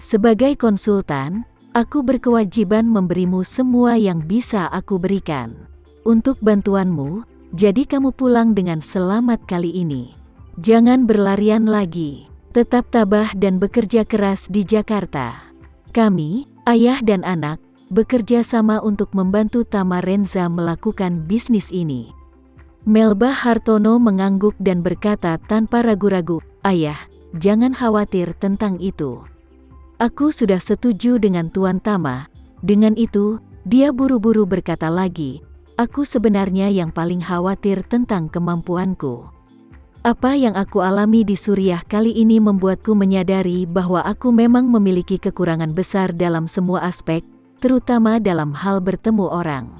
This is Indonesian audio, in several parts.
Sebagai konsultan, aku berkewajiban memberimu semua yang bisa aku berikan. Untuk bantuanmu, jadi kamu pulang dengan selamat kali ini. Jangan berlarian lagi. Tetap tabah dan bekerja keras di Jakarta. Kami, ayah dan anak, bekerja sama untuk membantu Tamarenza melakukan bisnis ini. Melba Hartono mengangguk dan berkata tanpa ragu-ragu, "Ayah, jangan khawatir tentang itu. Aku sudah setuju dengan Tuan Tama." Dengan itu, dia buru-buru berkata lagi, "Aku sebenarnya yang paling khawatir tentang kemampuanku. Apa yang aku alami di Suriah kali ini membuatku menyadari bahwa aku memang memiliki kekurangan besar dalam semua aspek, terutama dalam hal bertemu orang.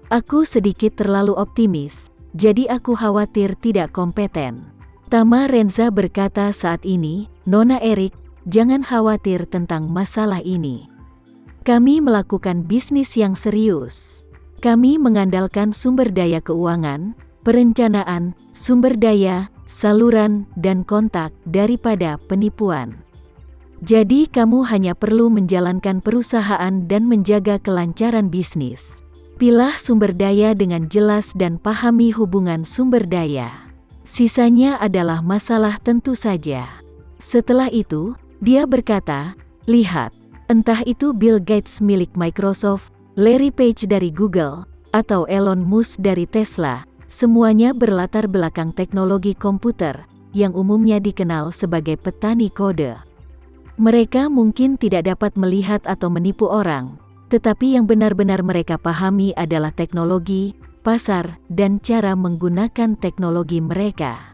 Aku sedikit terlalu optimis, jadi aku khawatir tidak kompeten." Tamarenza berkata saat ini, "Nona Erik, jangan khawatir tentang masalah ini. Kami melakukan bisnis yang serius. Kami mengandalkan sumber daya keuangan, perencanaan, sumber daya, saluran, dan kontak daripada penipuan. Jadi kamu hanya perlu menjalankan perusahaan dan menjaga kelancaran bisnis. Pilah sumber daya dengan jelas dan pahami hubungan sumber daya. Sisanya adalah masalah tentu saja." Setelah itu, dia berkata, "Lihat, entah itu Bill Gates milik Microsoft, Larry Page dari Google, atau Elon Musk dari Tesla, semuanya berlatar belakang teknologi komputer, yang umumnya dikenal sebagai petani kode. Mereka mungkin tidak dapat melihat atau menipu orang, tetapi yang benar-benar mereka pahami adalah teknologi, pasar, dan cara menggunakan teknologi mereka.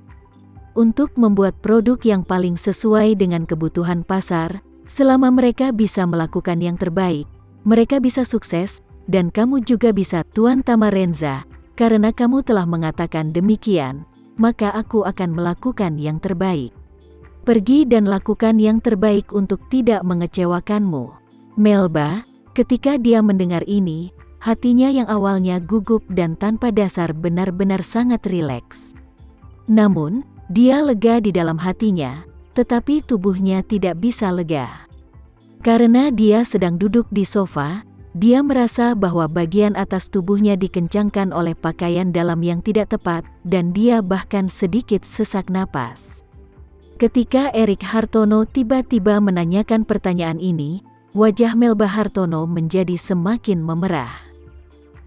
Untuk membuat produk yang paling sesuai dengan kebutuhan pasar, selama mereka bisa melakukan yang terbaik, mereka bisa sukses, dan kamu juga bisa." "Tuan Tamarenza, karena kamu telah mengatakan demikian, maka aku akan melakukan yang terbaik. Pergi dan lakukan yang terbaik untuk tidak mengecewakanmu." Melba, ketika dia mendengar ini, hatinya yang awalnya gugup dan tanpa dasar benar-benar sangat rileks. Namun, dia lega di dalam hatinya, tetapi tubuhnya tidak bisa lega. Karena dia sedang duduk di sofa, dia merasa bahwa bagian atas tubuhnya dikencangkan oleh pakaian dalam yang tidak tepat, dan dia bahkan sedikit sesak napas. Ketika Erik Hartono tiba-tiba menanyakan pertanyaan ini, wajah Melba Hartono menjadi semakin memerah.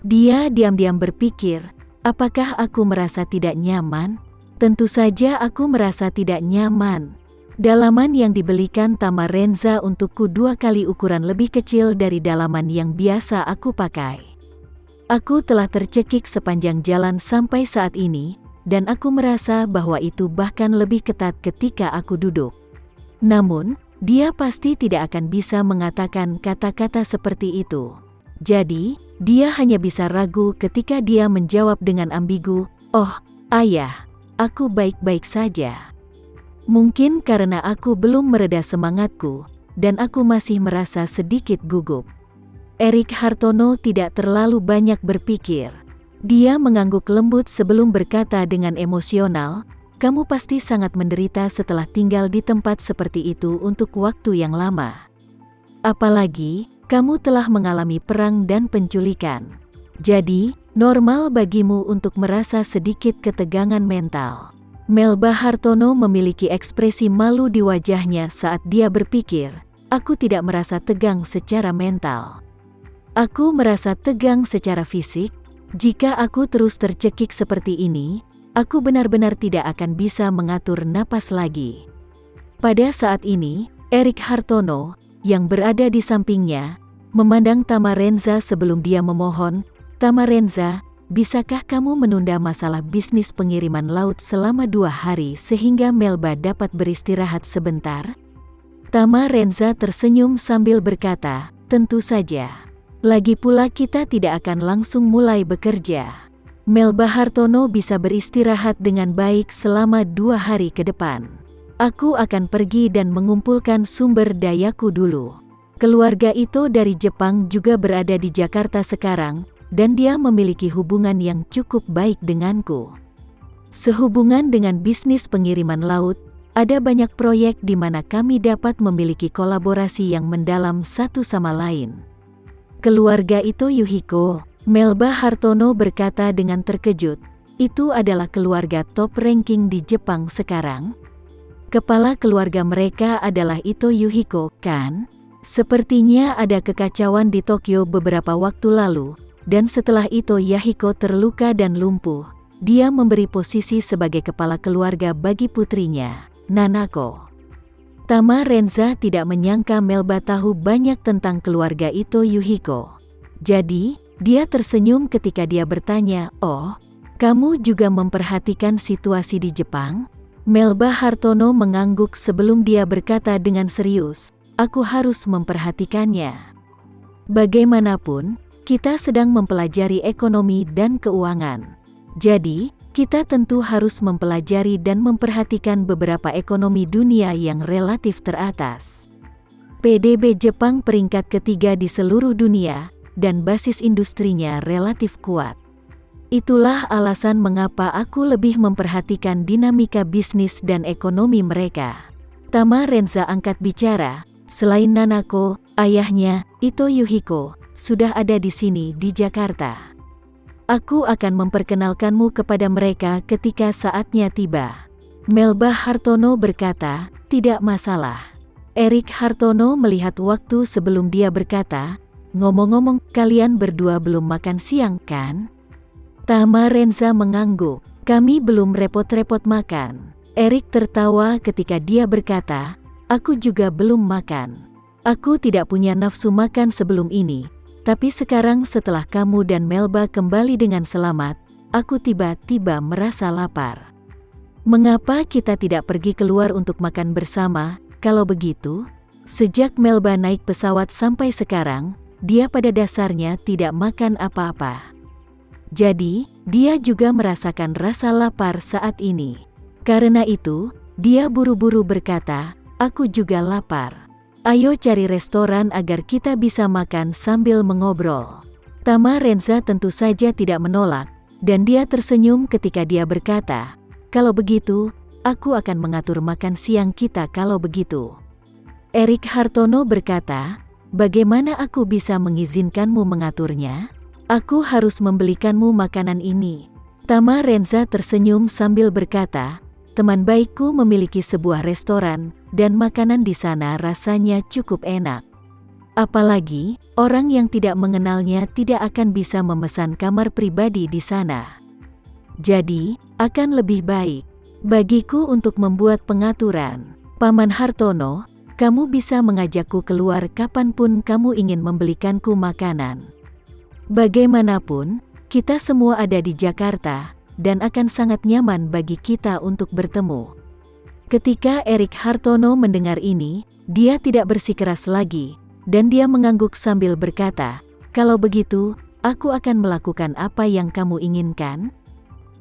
Dia diam-diam berpikir, apakah aku merasa tidak nyaman? Tentu saja aku merasa tidak nyaman. Dalaman yang dibelikan Tamarenza untukku 2 kali ukuran lebih kecil dari dalaman yang biasa aku pakai. Aku telah tercekik sepanjang jalan sampai saat ini, dan aku merasa bahwa itu bahkan lebih ketat ketika aku duduk. Namun, dia pasti tidak akan bisa mengatakan kata-kata seperti itu. Jadi, dia hanya bisa ragu ketika dia menjawab dengan ambigu, "Oh, ayah, aku baik-baik saja." Mungkin karena aku belum mereda semangatku, dan aku masih merasa sedikit gugup. Erik Hartono tidak terlalu banyak berpikir. Dia mengangguk lembut sebelum berkata dengan emosional, "Kamu pasti sangat menderita setelah tinggal di tempat seperti itu untuk waktu yang lama. Apalagi, kamu telah mengalami perang dan penculikan. Jadi, normal bagimu untuk merasa sedikit ketegangan mental." Melba Hartono memiliki ekspresi malu di wajahnya saat dia berpikir, "Aku tidak merasa tegang secara mental. Aku merasa tegang secara fisik. Jika aku terus tercekik seperti ini, aku benar-benar tidak akan bisa mengatur napas lagi." Pada saat ini, Erik Hartono, yang berada di sampingnya, memandang Tamarenza sebelum dia memohon, "Tamarenza, bisakah kamu menunda masalah bisnis pengiriman laut selama 2 hari sehingga Melba dapat beristirahat sebentar?" Tamarenza tersenyum sambil berkata, "Tentu saja. Lagi pula kita tidak akan langsung mulai bekerja. Melba Hartono bisa beristirahat dengan baik selama 2 hari ke depan. Aku akan pergi dan mengumpulkan sumber dayaku dulu. Keluarga itu dari Jepang juga berada di Jakarta sekarang, dan dia memiliki hubungan yang cukup baik denganku. Sehubungan dengan bisnis pengiriman laut, Ada banyak proyek di mana kami dapat memiliki kolaborasi yang mendalam satu sama lain. Keluarga Ito Yuhiko, Melba Hartono berkata dengan terkejut, itu adalah keluarga top ranking di Jepang sekarang? Kepala keluarga mereka adalah Ito Yuhiko, kan? Sepertinya ada kekacauan di Tokyo beberapa waktu lalu, dan setelah Ito Yuhiko terluka dan lumpuh, dia memberi posisi sebagai kepala keluarga bagi putrinya, Nanako. Tama Renza tidak menyangka Melba tahu banyak tentang keluarga Ito Yuhiko. Jadi, dia tersenyum ketika dia bertanya, "Oh, kamu juga memperhatikan situasi di Jepang?" Melba Hartono mengangguk sebelum dia berkata dengan serius, "Aku harus memperhatikannya. Bagaimanapun, kita sedang mempelajari ekonomi dan keuangan. Jadi, kita tentu harus mempelajari dan memperhatikan beberapa ekonomi dunia yang relatif teratas. PDB Jepang peringkat ketiga di seluruh dunia, dan basis industrinya relatif kuat. Itulah alasan mengapa aku lebih memperhatikan dinamika bisnis dan ekonomi mereka." Tama Renza angkat bicara, "Selain Nanako, ayahnya, Ito Yuhiko, sudah ada di sini di Jakarta. Aku akan memperkenalkanmu kepada mereka ketika saatnya tiba." Melba Hartono berkata, "Tidak masalah." Erik Hartono melihat waktu sebelum dia berkata, "Ngomong-ngomong, kalian berdua belum makan siang, kan?" Tama Renza mengangguk, "Kami belum repot-repot makan." Erik tertawa ketika dia berkata, "Aku juga belum makan. Aku tidak punya nafsu makan sebelum ini. Tapi sekarang setelah kamu dan Melba kembali dengan selamat, aku tiba-tiba merasa lapar. Mengapa kita tidak pergi keluar untuk makan bersama? Kalau begitu?" Sejak Melba naik pesawat sampai sekarang, dia pada dasarnya tidak makan apa-apa. Jadi, dia juga merasakan rasa lapar saat ini. Karena itu, dia buru-buru berkata, "Aku juga lapar. Ayo cari restoran agar kita bisa makan sambil mengobrol." Tama Renza tentu saja tidak menolak, dan dia tersenyum ketika dia berkata, "Kalau begitu, aku akan mengatur makan siang kita kalau begitu." Erik Hartono berkata, "Bagaimana aku bisa mengizinkanmu mengaturnya? Aku harus membelikanmu makanan ini." Tama Renza tersenyum sambil berkata, "Teman baikku memiliki sebuah restoran, dan makanan di sana rasanya cukup enak. Apalagi, orang yang tidak mengenalnya tidak akan bisa memesan kamar pribadi di sana. Jadi, akan lebih baik bagiku untuk membuat pengaturan. Paman Hartono, kamu bisa mengajakku keluar kapanpun kamu ingin membelikanku makanan. Bagaimanapun, kita semua ada di Jakarta, dan akan sangat nyaman bagi kita untuk bertemu." Ketika Erik Hartono mendengar ini, dia tidak bersikeras lagi, dan dia mengangguk sambil berkata, "Kalau begitu, aku akan melakukan apa yang kamu inginkan."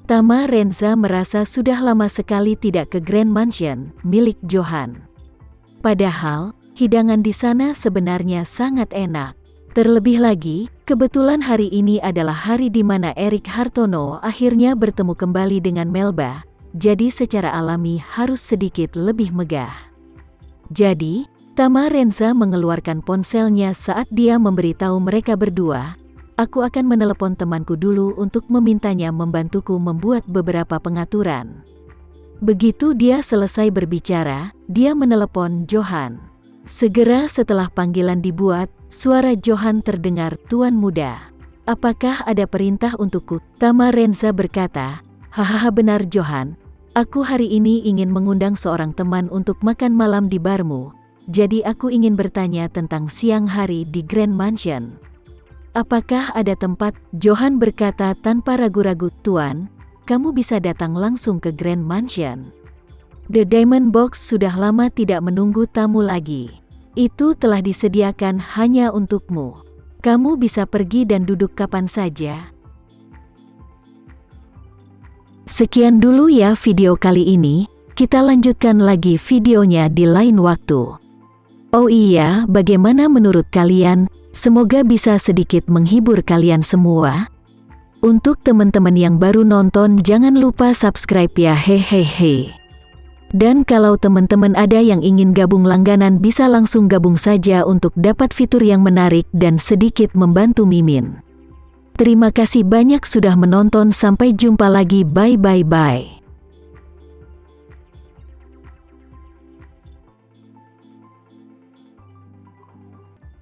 Tama Renza merasa sudah lama sekali tidak ke Grand Mansion, milik Johan. Padahal, hidangan di sana sebenarnya sangat enak. Terlebih lagi, kebetulan hari ini adalah hari di mana Erik Hartono akhirnya bertemu kembali dengan Melba. Jadi secara alami harus sedikit lebih megah. Jadi, Tama Renza mengeluarkan ponselnya saat dia memberitahu mereka berdua, "Aku akan menelepon temanku dulu untuk memintanya membantuku membuat beberapa pengaturan." Begitu dia selesai berbicara, dia menelepon Johan. Segera setelah panggilan dibuat, suara Johan terdengar, "Tuan muda, apakah ada perintah untukku?" Tama Renza berkata, "Hahaha, benar Johan. Aku hari ini ingin mengundang seorang teman untuk makan malam di barmu. Jadi aku ingin bertanya tentang siang hari di Grand Mansion. Apakah ada tempat?" Johan berkata tanpa ragu-ragu, "Tuan, kamu bisa datang langsung ke Grand Mansion. The Diamond Box sudah lama tidak menunggu tamu lagi. Itu telah disediakan hanya untukmu. Kamu bisa pergi dan duduk kapan saja." Sekian dulu ya video kali ini, kita lanjutkan lagi videonya di lain waktu. Oh iya, bagaimana menurut kalian? Semoga bisa sedikit menghibur kalian semua. Untuk teman-teman yang baru nonton, jangan lupa subscribe ya, hehehe. Dan kalau teman-teman ada yang ingin gabung langganan bisa langsung gabung saja untuk dapat fitur yang menarik dan sedikit membantu Mimin. Terima kasih banyak sudah menonton, sampai jumpa lagi, bye.